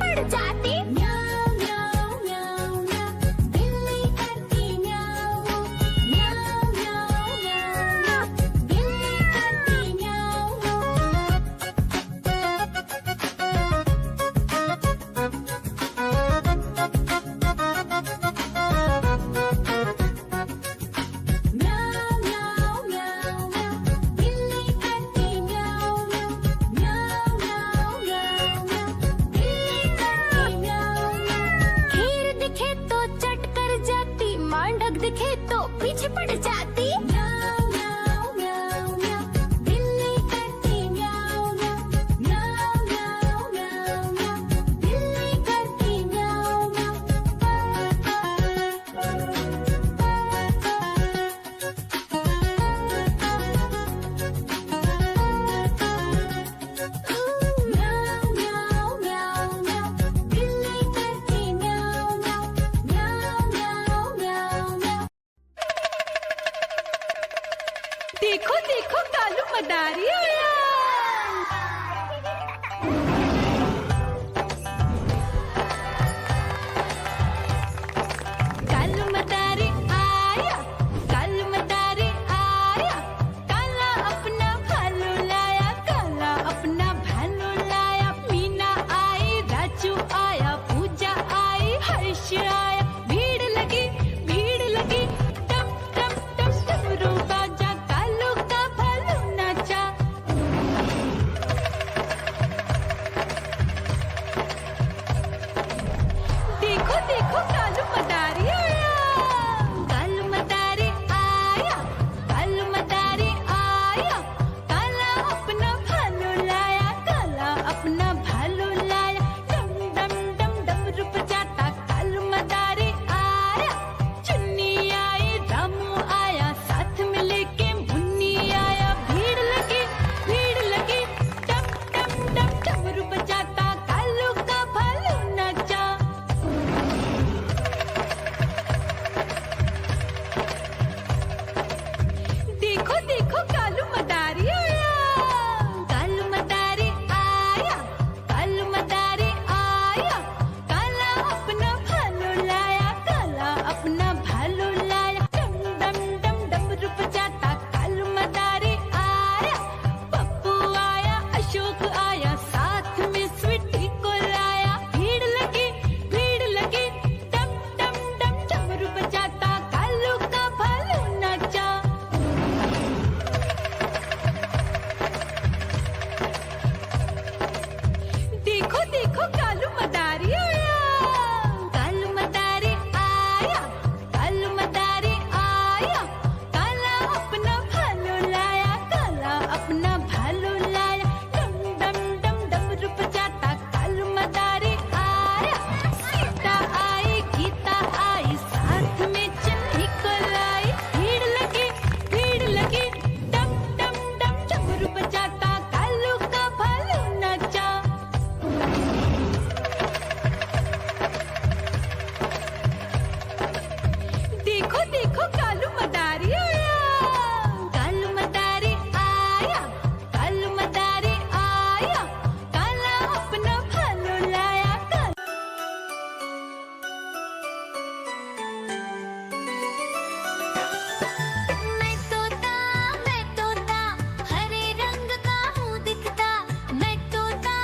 पड़ जाती। म्याऊं म्याऊं म्याऊं म्याऊं, बिल्ली करती म्याऊं। म्याऊं म्याऊं म्याऊं म्याऊं, बिल्ली करती म्याऊं। म्याऊं म्याऊं म्याऊं म्याऊं, बिल्ली करती म्याऊं म्याऊं। म्याऊं म्याऊं म्याऊं म्याऊं, बिल्ली करती म्याऊं म्याऊं। खीर दिखे तो चट कर जाती, मांडक दिखे तो पीछे पड़ जाती। म्याऊं म्याऊं म्याऊं म्याऊं, बिल्ली करती म्याऊं म्याऊं। म्याऊं म्याऊं म्याऊं म्याऊं, बिल्ली करती म्याऊं म्याऊं। म्याऊं म्याऊं म्याऊं म्याऊं, बिल्ली करती म्याऊं म्याऊं। म्याऊं म्याऊं म्याऊं म्याऊं। देखो देखो कालू मदारी आया। कालू मदारी आया, कालू मदारी आया। काला अपना भालू लाया, काला अपना भालू लाया। मीना आई, राजू आया, पूजा आई, हर्ष आया। भीड़ लगी टम टम टम डमरू बाजा। कालू का भालू नाचा। देखो देखो कालू मदारी आया। कालू मदारी आया, कालू मदारी आया। काला अपना भालू लाया, काला अपना भालू लाया। डम डम डम डमरू बजाता कालू मदारी आया। चुन्नी आई, रामू आया, साथ में लेके मुन्नी आया। भीड़ लगी टम टम टम डमरू बजाता कालू का भालू नाचा। देखो देखो कालू मदारी आया। कालू मदारी आया, कालू मदारी आया। काला अपना भालू लाया, काला अपना भालू लाया। डम डम डम डमरू बजाता कालू मदारी आया। पप्पू आया, अशोक आया, साथ में स्वीटी को लाया। भीड़ लगी टम टम डम डमरू बजाता कालू का भालू नाचा। देखो देखो कालू मदारी आया। कालू मदारी आया, कालू मदारी आया। काला अपना भालू लाया, काला अपना भालू लाया। डम डम डम डमरू बजाता कालू मदारी आया। सीता आई, गीता आई, साथ में चन्नी को लाई। भीड़ लगी टम टम डम डमरू बजाता कालू का भालू नाचा। देखो देखो कालू मदारी आया। कालू मदारी आया, कालू मदारी आया। काला अपना भालू लाया, मैं तोता हरे रंग का हूँ दिखता। मैं तोता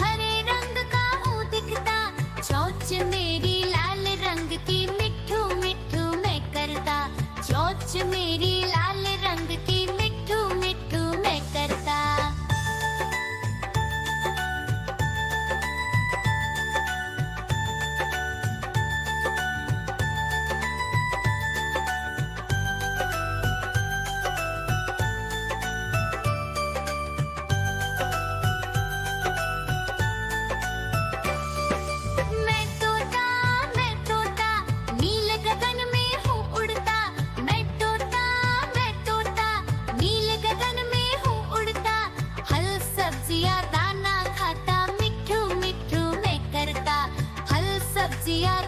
हरे रंग का हूँ दिखता। चोंच मेरी लाल रंग की मिठू मिठू मैं करता। चोंच मेरी लाल रंग की मिठू मिठू मैं करता। मैं तोता नील गगन में हूँ उड़ता। मैं तोता नील गगन में हूँ उड़ता। फल सब्जियाँ दाना खाता, मिठू मिठू मैं करता। फल सब्जियाँ